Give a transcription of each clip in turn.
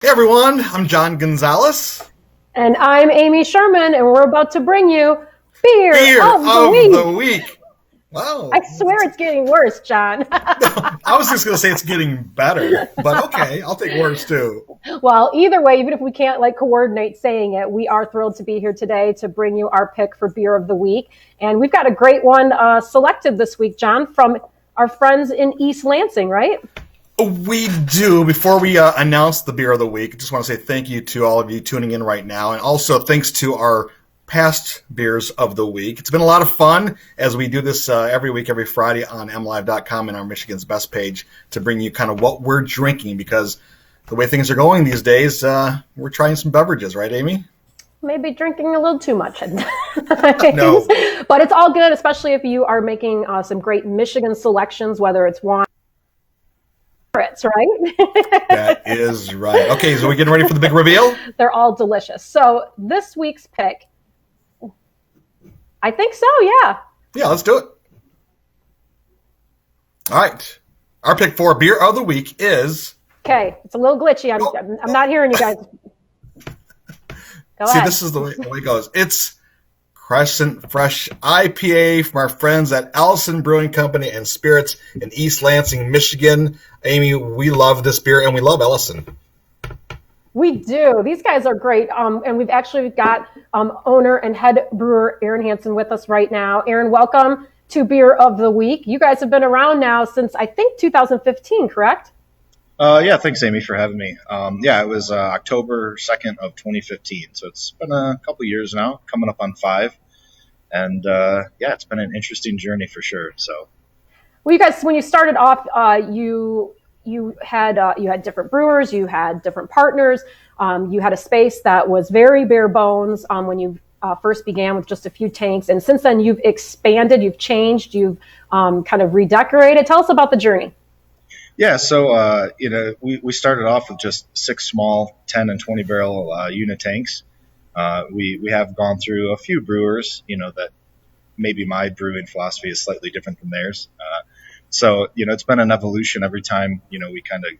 Hey everyone, I'm John Gonzalez. And I'm Amy Sherman, and we're about to bring you Beer Beer of the of the Week. Week. Wow. I swear it's getting worse, John. I was just going to say it's getting better, but okay, I'll take words too. Well, either way, even if we can't coordinate saying it, we are thrilled to be here today to bring you our pick for Beer of the Week. And we've got a great one selected this week, John, from our friends in East Lansing, right? We do. Before we announce the Beer of the Week, I just want to say thank you to all of you tuning in right now, and also thanks to our past Beers of the Week. It's been a lot of fun as we do this every week, every Friday on MLive.com and our Michigan's Best page to bring you kind of what we're drinking, because the way things are going these days, we're trying some beverages, right, Amy? Maybe drinking a little too much at No. times. But it's all good, especially if you are making some great Michigan selections, whether it's wine, spirits, right? That is right. Okay, so we're getting ready for the big reveal? They're all delicious. So this week's pick, I think so, yeah. Yeah, let's do it. All right. Our pick for Beer of the Week is... Okay, it's a little glitchy. I'm not hearing you guys. Go See, ahead. this is the way it goes. It's Crescent Fresh IPA from our friends at Ellison Brewing Company and Spirits in East Lansing, Michigan. Amy, we love this beer, and we love Ellison. We do. These guys are great. And we've actually got owner and head brewer Aaron Hansen with us right now. Aaron, welcome to Beer of the Week. You guys have been around now since, I think, 2015, correct? Yeah, thanks, Amy, for having me. It was October 2nd of 2015, so it's been a couple years now, coming up on 5. And, it's been an interesting journey for sure. So, well, you guys, when you started off, you had different brewers, you had different partners, you had a space that was very bare bones when you first began with just a few tanks, and since then you've expanded, you've changed, you've kind of redecorated. Tell us about the journey. yeah, so we started off with just 6 small 10 and 20 barrel unit tanks. We have gone through a few brewers, that maybe my brewing philosophy is slightly different than theirs. So, it's been an evolution every time, we kind of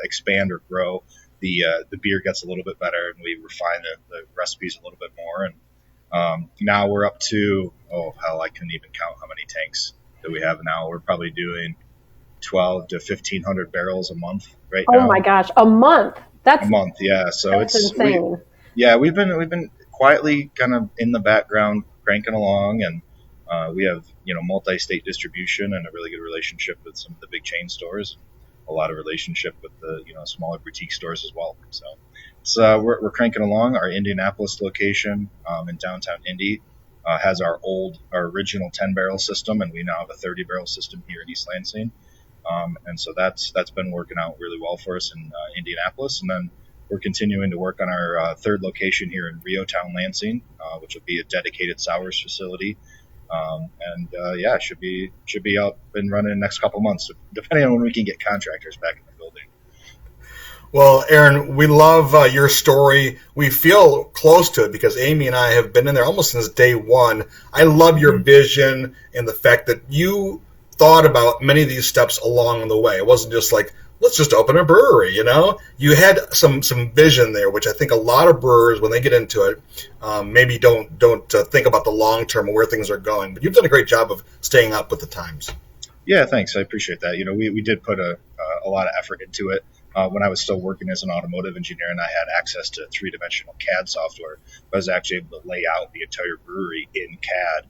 expand or grow. The beer gets a little bit better, and we refine the recipes a little bit more. And now we're up to, I couldn't even count how many tanks that we have now. We're probably doing 12 to 1,500 barrels a month right now. Oh my gosh, a month. That's a month, yeah. So that's insane. We've been quietly kind of in the background cranking along, and we have multi-state distribution and a really good relationship with some of the big chain stores, a lot of relationship with the smaller boutique stores as well. So we're cranking along. Our Indianapolis location in downtown Indy has our original 10 barrel system, and we now have a 30 barrel system here in East Lansing. And so that's been working out really well for us in Indianapolis. And then we're continuing to work on our third location here in Reotown, Lansing, which will be a dedicated sours facility. Should be up and running in the next couple months, depending on when we can get contractors back in the building. Well, Aaron, we love your story. We feel close to it because Amy and I have been in there almost since day one. I love your vision and the fact that you thought about many of these steps along the way. It wasn't just like, let's just open a brewery, You had some vision there, which I think a lot of brewers, when they get into it, maybe don't think about the long term and where things are going. But you've done a great job of staying up with the times. Yeah, thanks. I appreciate that. We did put a lot of effort into it. When I was still working as an automotive engineer and I had access to 3-dimensional CAD software, I was actually able to lay out the entire brewery in CAD.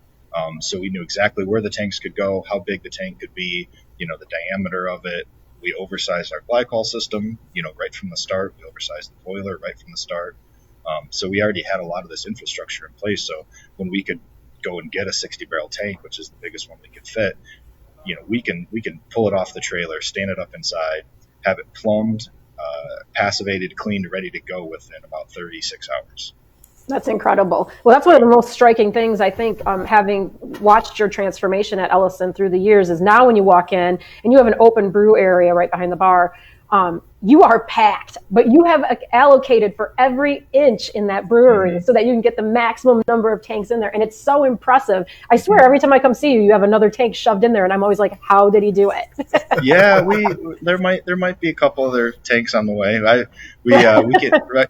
So we knew exactly where the tanks could go, how big the tank could be, the diameter of it. We oversized our glycol system, right from the start. We oversized the boiler right from the start. So we already had a lot of this infrastructure in place. So when we could go and get a 60-barrel tank, which is the biggest one we could fit, we can pull it off the trailer, stand it up inside, have it plumbed, passivated, cleaned, ready to go within about 36 hours. That's incredible. Well, that's one of the most striking things, I think, having watched your transformation at Ellison through the years, is now when you walk in and you have an open brew area right behind the bar, You are packed, but you have allocated for every inch in that brewery so that you can get the maximum number of tanks in there. And it's so impressive. I swear, every time I come see you, you have another tank shoved in there. And I'm always like, how did he do it? Yeah, there might be a couple other tanks on the way.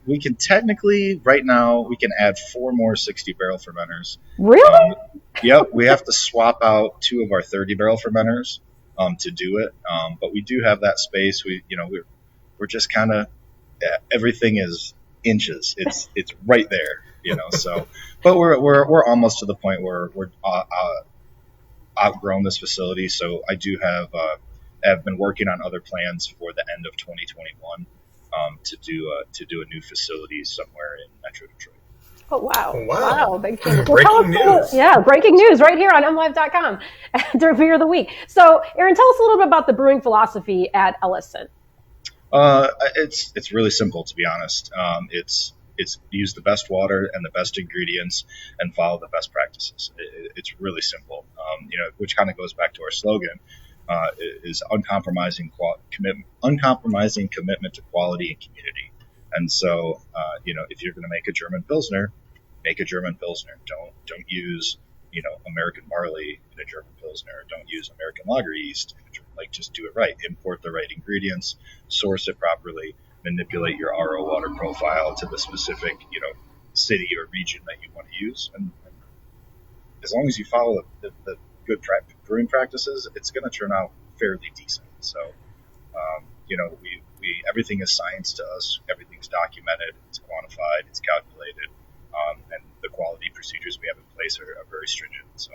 We can technically right now we can add 4 more 60-barrel fermenters. Really? Yep, we have to swap out 2 of our 30-barrel fermenters to do it. But we do have that space. We're just kind of everything is inches. It's right there, So, but we're almost to the point where we're outgrown this facility. So I do have been working on other plans for the end of 2021 to do a new facility somewhere in Metro Detroit. Oh, wow. Wow. Big change. Breaking news. Yeah, breaking news right here on MLive.com during Beer of the Week. So, Aaron, tell us a little bit about the brewing philosophy at Ellison. It's really simple, to be honest. It's use the best water and the best ingredients and follow the best practices. It's really simple, which kind of goes back to our slogan, is uncompromising commitment to quality and community. And so, if you're going to make a German Pilsner, make a German Pilsner. Don't use, American barley in a German Pilsner. Don't use American lager yeast. Just do it right. Import the right ingredients, source it properly, manipulate your RO water profile to the specific, city or region that you want to use. And as long as you follow the good brewing practices, it's going to turn out fairly decent. So, everything is science to us. Everything's documented. It's quantified. It's calculated. And the quality procedures we have in place are very stringent. So.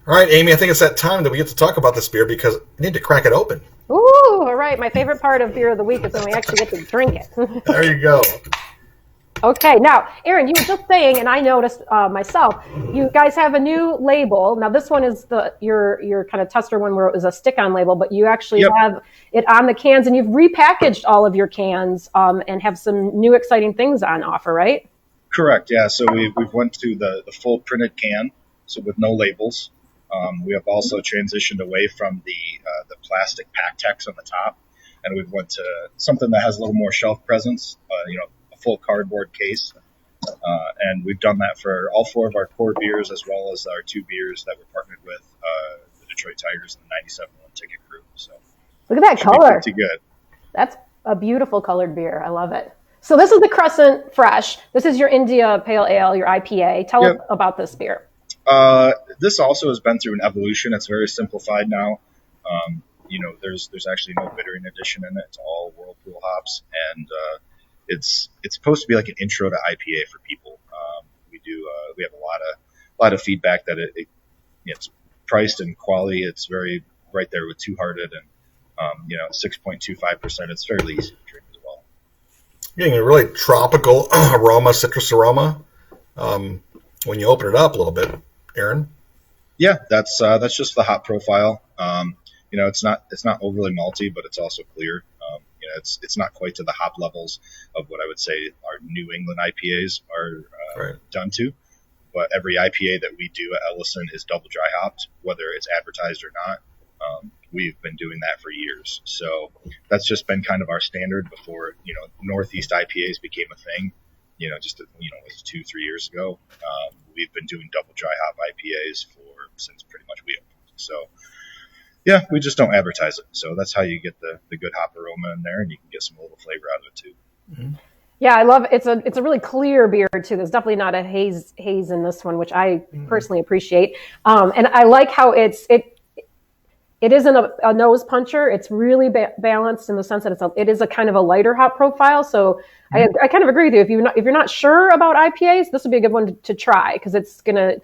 All right, Amy, I think it's that time that we get to talk about this beer because we need to crack it open. Ooh, all right. My favorite part of Beer of the Week is when we actually get to drink it. There you go. Okay, now, Aaron, you were just saying, and I noticed myself, you guys have a new label. Now, this one is your kind of tester one where it was a stick-on label, but you actually have it on the cans, and you've repackaged all of your cans and have some new exciting things on offer, right? Correct, yeah. So we've went to the full printed can, so with no labels. We have also transitioned away from the plastic pack text on the top, and we've went to something that has a little more shelf presence, a full cardboard case. And we've done that for all 4 of our core beers, as well as our 2 beers that we're partnered with, the Detroit Tigers and the 97-1 Ticket Crew. So look at that color. Pretty good. That's a beautiful colored beer. I love it. So this is the Crescent Fresh. This is your India Pale Ale, your IPA. Tell us about this beer. This also has been through an evolution. It's very simplified now. There's actually no bittering addition in it. It's all Whirlpool hops, and it's supposed to be like an intro to IPA for people. We have a lot of feedback that it's priced and quality. It's very right there with Two Hearted, and 6.25%. It's fairly easy to drink as well. Getting a really tropical aroma, citrus aroma. When you open it up a little bit, Aaron. Yeah, that's just the hop profile. It's not overly malty, but it's also clear. It's not quite to the hop levels of what I would say our New England IPAs are done to. But every IPA that we do at Ellison is double dry hopped, whether it's advertised or not. We've been doing that for years. So that's just been kind of our standard before, Northeast IPAs became a thing. It was 2-3 years ago. We've been doing double dry hop IPAs since pretty much we opened. So, yeah, we just don't advertise it. So that's how you get the good hop aroma in there, and you can get some little flavor out of it too. Mm-hmm. Yeah, I love it. It's a really clear beer too. There's definitely not a haze in this one, which I personally appreciate. And I like how it isn't a nose puncher. It's really balanced in the sense that it is a kind of a lighter hop profile. So I kind of agree with you. If you're not sure about IPAs, this would be a good one to try because it's gonna,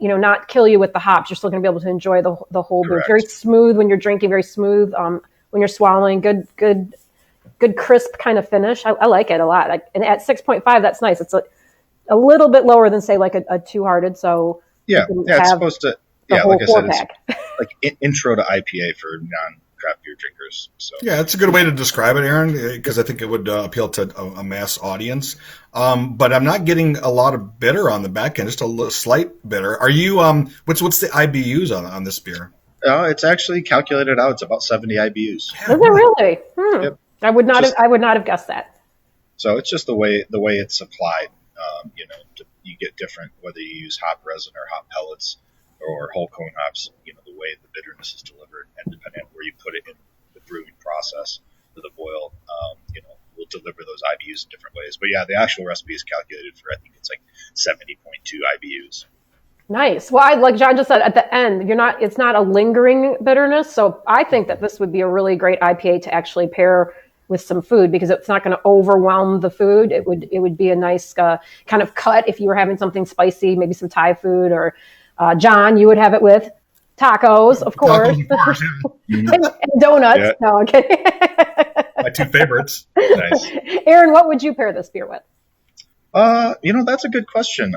not kill you with the hops. You're still gonna be able to enjoy the whole beer. Very smooth when you're drinking. Very smooth when you're swallowing. Good crisp kind of finish. I like it a lot. And at 6.5, that's nice. It's a little bit lower than say like a Two Hearted. So it's supposed to. Yeah, like I said, it's like intro to IPA for non-craft beer drinkers. So yeah, it's a good way to describe it, Aaron, because I think it would appeal to a mass audience. But I'm not getting a lot of bitter on the back end, just a slight bitter. Are you? What's the IBUs on this beer? It's actually calculated out. It's about 70 IBUs. Is it really? Yep. I would not have guessed that. So it's just the way it's applied. You get different whether you use hop resin or hop pellets or whole cone hops. The way the bitterness is delivered, and depending on where you put it in the brewing process of the boil, will deliver those IBUs in different ways. But yeah, the actual recipe is calculated for, I think it's like 70.2 IBUs. Nice. Well, like John just said at the end, it's not a lingering bitterness. So I think that this would be a really great IPA to actually pair with some food, because it's not going to overwhelm the food. It would be a nice kind of cut if you were having something spicy, maybe some Thai food, or John, you would have it with tacos, of course, and donuts. Yeah. No, I'm kidding. My two favorites. Nice. Aaron, what would you pair this beer with? That's a good question.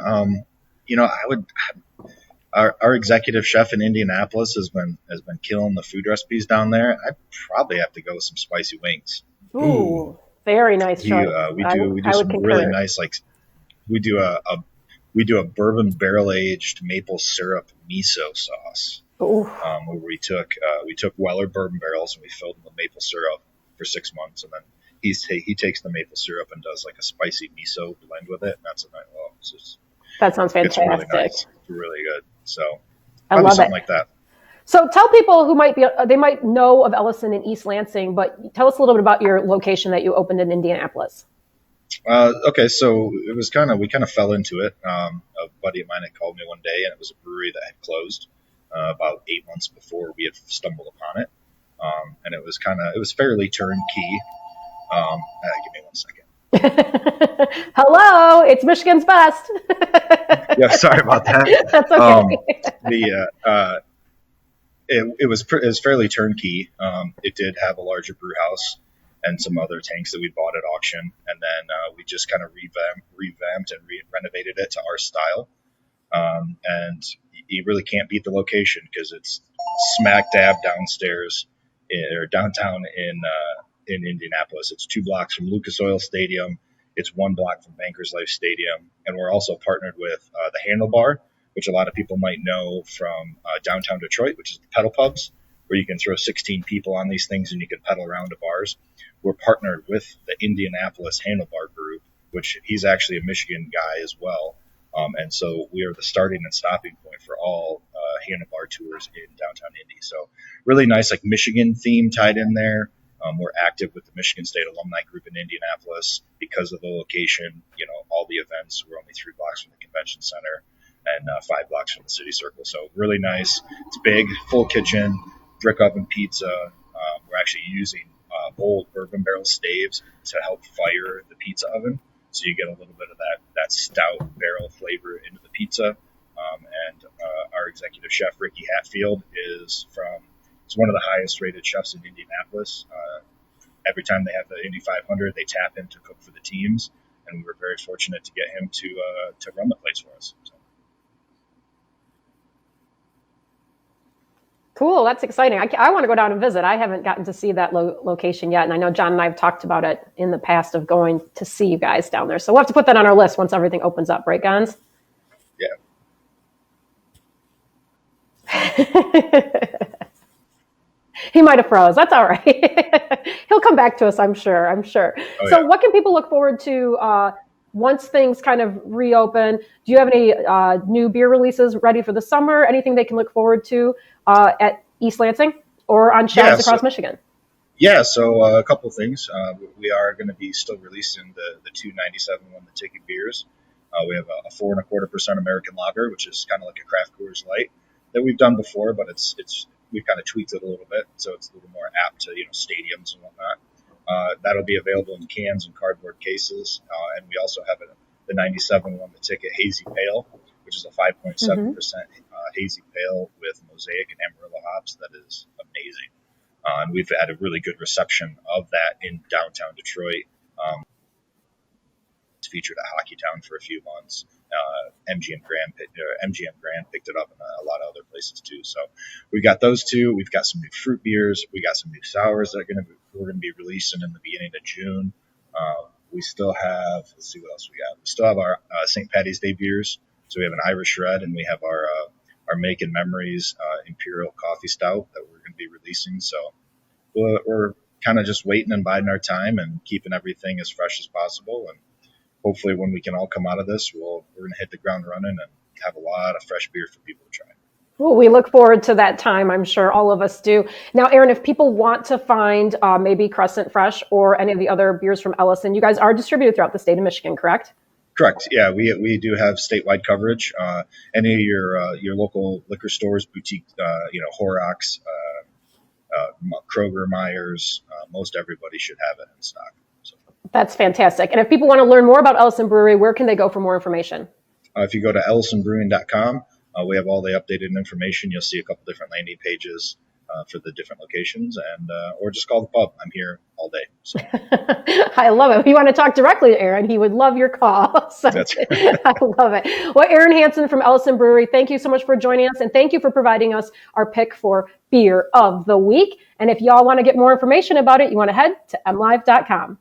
Our executive chef in Indianapolis has been killing the food recipes down there. I'd probably have to go with some spicy wings. Ooh, very nice choice. We do some really nice, like we do a bourbon barrel aged maple syrup miso sauce. Where we took Weller bourbon barrels and we filled them with maple syrup for 6 months, and then he takes the maple syrup and does like a spicy miso blend with it, and that's that sounds fantastic. It's really nice. It's really good. So I love something it. like that. So tell people who they might know of Ellison in East Lansing, but tell us a little bit about your location that you opened in Indianapolis. Okay, so we kind of fell into it. A buddy of mine had called me one day, and it was a brewery that had closed about 8 months before we had stumbled upon it, and it was fairly turnkey. Give me 1 second. Hello, it's Michigan's Best. Yeah, sorry about that. That's okay. It was fairly turnkey. It did have a larger brew house and some other tanks that we bought at auction, and then we just kind of revamped and renovated it to our style. And you really can't beat the location because it's smack dab downstairs or downtown in Indianapolis. It's 2 blocks from Lucas Oil Stadium. It's 1 block from Bankers Life Stadium, and we're also partnered with the Handlebar, which a lot of people might know from downtown Detroit, which is the pedal pubs, where you can throw 16 people on these things and you can pedal around to bars. We're partnered with the Indianapolis Handlebar Group, which he's actually a Michigan guy as well. And so we are the starting and stopping point for all handlebar tours in downtown Indy. So really nice, like Michigan theme tied in there. We're active with the Michigan State Alumni Group in Indianapolis because of the location. All the events were only 3 blocks from the convention center and 5 blocks from the city circle. So really nice. It's big, full kitchen, brick oven pizza. We're actually using old bourbon barrel staves to help fire the pizza oven. So you get a little bit of that stout barrel flavor into the pizza. And our executive chef, Ricky Hatfield, is one of the highest rated chefs in Indianapolis. Every time they have the Indy 500, they tap him to cook for the teams. And we were very fortunate to get him to run the place for us. So. Cool. That's exciting. I want to go down and visit. I haven't gotten to see that location yet. And I know John and I have talked about it in the past of going to see you guys down there. So we'll have to put that on our list once everything opens up, right, Gonz? Yeah. He might have froze. That's all right. He'll come back to us, I'm sure. Oh, so yeah. What can people look forward to once things kind of reopen? Do you have any new beer releases ready for the summer? Anything they can look forward to at East Lansing or on shelves across Michigan? Yeah, so a couple of things. We are going to be still releasing the 297 Won the Ticket beers. We have a 4.25% American lager, which is kind of like a craft Coors Light that we've done before, but we've kind of tweaked it a little bit, so it's a little more apt to stadiums and whatnot. That'll be available in cans and cardboard cases, and we also have the 97 Won the Ticket Hazy Pale, which is a 5.7% hazy pale with Mosaic and Amarillo hops. That is amazing, and we've had a really good reception of that in downtown Detroit. It's featured at Hockey Town for a few months. MGM Grand picked it up, and a lot of other places too. So we got those two. We've got some new fruit beers. We got some new sours that we're going to be releasing in the beginning of June. We still have, let's see what else we got. We still have our St. Paddy's Day beers. So we have an Irish Red, and we have our Making Memories Imperial Coffee Stout that we're going to be releasing. So we're kind of just waiting and biding our time and keeping everything as fresh as possible. And hopefully when we can all come out of this, we're going to hit the ground running and have a lot of fresh beer for people to try. Well, we look forward to that time. I'm sure all of us do. Now, Aaron, if people want to find maybe Crescent Fresh or any of the other beers from Ellison, you guys are distributed throughout the state of Michigan, correct? Correct. Yeah, we do have statewide coverage. Any of your local liquor stores, boutique, Horrocks, Kroger, Myers, most everybody should have it in stock. So. That's fantastic. And if people want to learn more about Ellison Brewery, where can they go for more information? If you go to ellisonbrewing.com, we have all the updated information. You'll see a couple different landing pages for the different locations, and or just call the pub. I'm here all day. So. I love it. If you want to talk directly to Aaron, he would love your call. So That's right. I love it. Well, Aaron Hansen from Ellison Brewery, thank you so much for joining us, and thank you for providing us our pick for Beer of the Week. And if y'all want to get more information about it, you want to head to MLive.com.